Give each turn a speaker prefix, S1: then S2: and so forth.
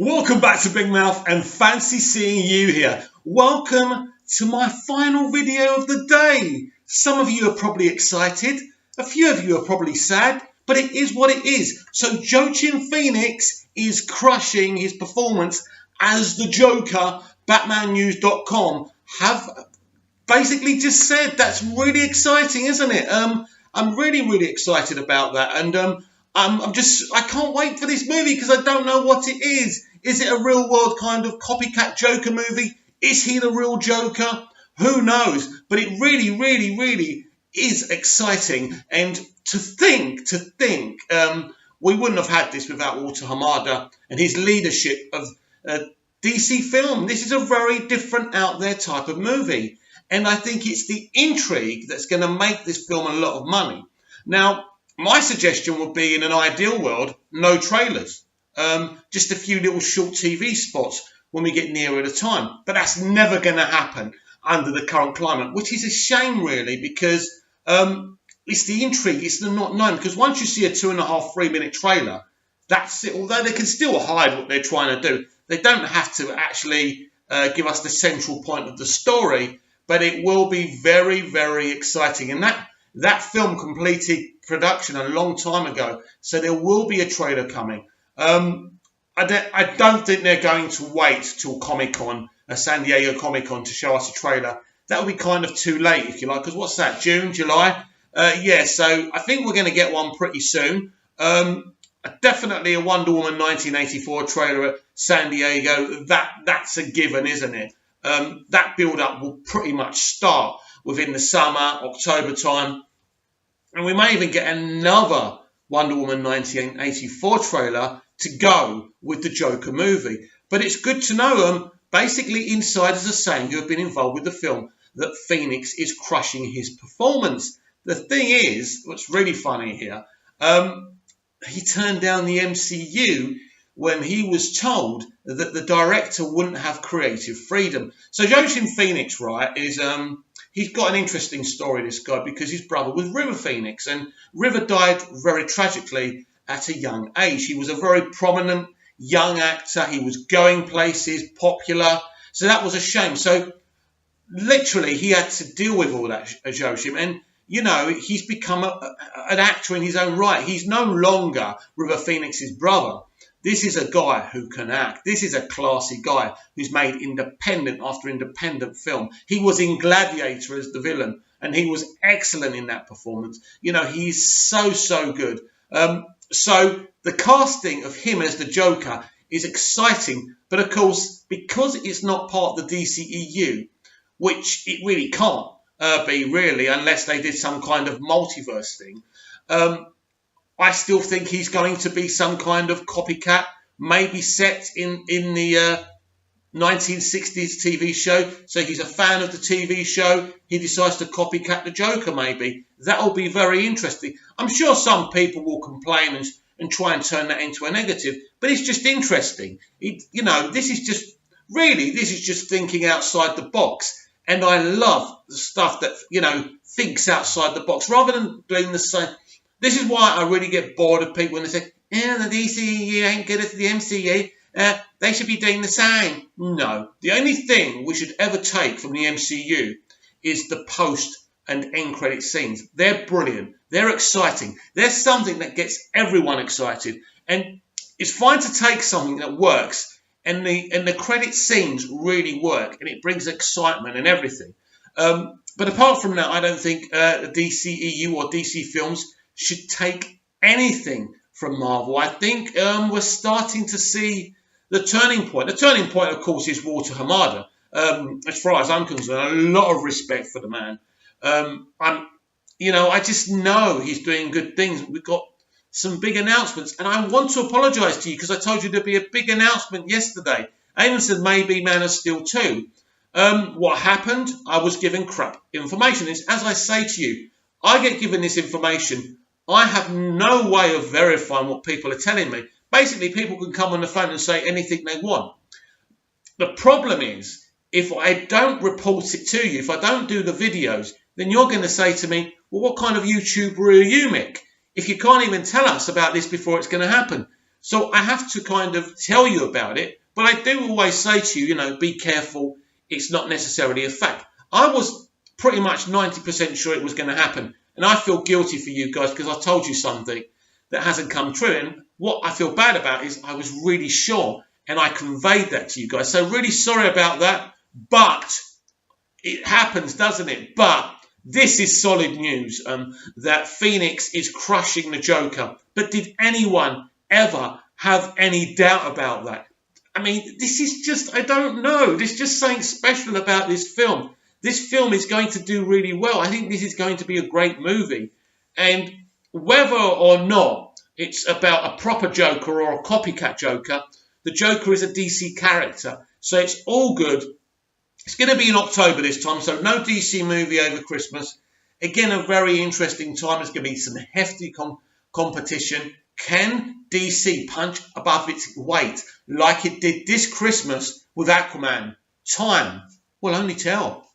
S1: Welcome back to Big Mouth and fancy seeing you here. Welcome to my final video of the day. Some of you are probably excited. A few of you are probably sad, but it is what it is. So Joaquin Phoenix is crushing his performance as the Joker. BatmanNews.com have basically just said that's really exciting, isn't it? I'm really excited about that, and I can't wait for this movie because I don't know what it is. Is it a real world kind of copycat Joker movie? Is he the real Joker? Who knows? But it really is exciting. And to think, we wouldn't have had this without Walter Hamada and his leadership of DC film. This is a very different out there type of movie. And I think it's the intrigue that's going to make this film a lot of money. Now, my suggestion would be, in an ideal world, no trailers. Just a few little short TV spots when we get nearer the time. But that's never going to happen under the current climate, which is a shame, really, because it's the intrigue, it's the not known. Because once you see a 2.5, 3-minute trailer, that's it. Although they can still hide what they're trying to do, they don't have to actually give us the central point of the story. But it will be very exciting. And that film completed production a long time ago, so there will be a trailer coming. I don't think they're going to wait till Comic-Con, San Diego Comic-Con, to show us a trailer. That would be kind of too late, if you like, because what's that, June, July? Yeah, so I think we're going to get one pretty soon. Definitely a Wonder Woman 1984 trailer at San Diego. That's a given, isn't it? That build-up will pretty much start within the summer, October time. And we may even get another Wonder Woman 1984 trailer to go with the Joker movie. But it's good to know, basically insiders are saying, who have been involved with the film, that Phoenix is crushing his performance. The thing is, what's really funny here, he turned down the MCU when he was told that the director wouldn't have creative freedom. So Joaquin Phoenix, right, is he's got an interesting story, this guy, because his brother was River Phoenix, and River died very tragically at a young age. He was a very prominent young actor. He was going places, popular. So that was a shame. So literally he had to deal with all that, Joachim. And, you know, he's become an actor in his own right. He's no longer River Phoenix's brother. This is a guy who can act. This is a classy guy who's made independent after independent film. He was in Gladiator as the villain, and he was excellent in that performance. You know, he's so good. So the casting of him as the Joker is exciting. But of course, because it's not part of the DCEU, which it really can't be really, unless they did some kind of multiverse thing, I still think he's going to be some kind of copycat, maybe set in the 1960s TV show. So he's a fan of the TV show. He decides to copycat the Joker, maybe. That'll be very interesting. I'm sure some people will complain and try and turn that into a negative, but it's just interesting. You know, this is just thinking outside the box. And I love the stuff that, you know, thinks outside the box rather than doing the same. This is why I really get bored of people when they say, the DCEU ain't good as the MCU. They should be doing the same. No. The only thing we should ever take from the MCU is the post and end credit scenes. They're brilliant. They're exciting. They're something that gets everyone excited. And it's fine to take something that works and the credit scenes really work and it brings excitement and everything. But apart from that, I don't think the DCEU or DC films should take anything from Marvel. I think we're starting to see the turning point. The turning point, of course, is Walter Hamada. As far as I'm concerned, a lot of respect for the man. I just know he's doing good things. We've got some big announcements, and I want to apologise to you because I told you there'd be a big announcement yesterday. I even said maybe Man of Steel 2. What happened? I was given crap information. As I say to you, I get given this information. I have no way of verifying what people are telling me. Basically, people can come on the phone and say anything they want. The problem is, if I don't report it to you, if I don't do the videos, then you're going to say to me, well, what kind of YouTuber are you, Mick? If you can't even tell us about this before it's going to happen. So I have to kind of tell you about it. But I do always say to you, you know, be careful. It's not necessarily a fact. I was pretty much 90% sure it was going to happen. And I feel guilty for you guys because I told you something that hasn't come true. And what I feel bad about is I was really sure and I conveyed that to you guys. So really sorry about that. But it happens, doesn't it? But this is solid news that Phoenix is crushing the Joker. But did anyone ever have any doubt about that? I mean, this is just, I don't know. There's just something special about this film. This film is going to do really well. I think this is going to be a great movie. And whether or not it's about a proper Joker or a copycat Joker, the Joker is a DC character. So it's all good. It's going to be in October this time, so no DC movie over Christmas. Again, a very interesting time. There's going to be some hefty competition. Can DC punch above its weight like it did this Christmas with Aquaman? Time will only tell.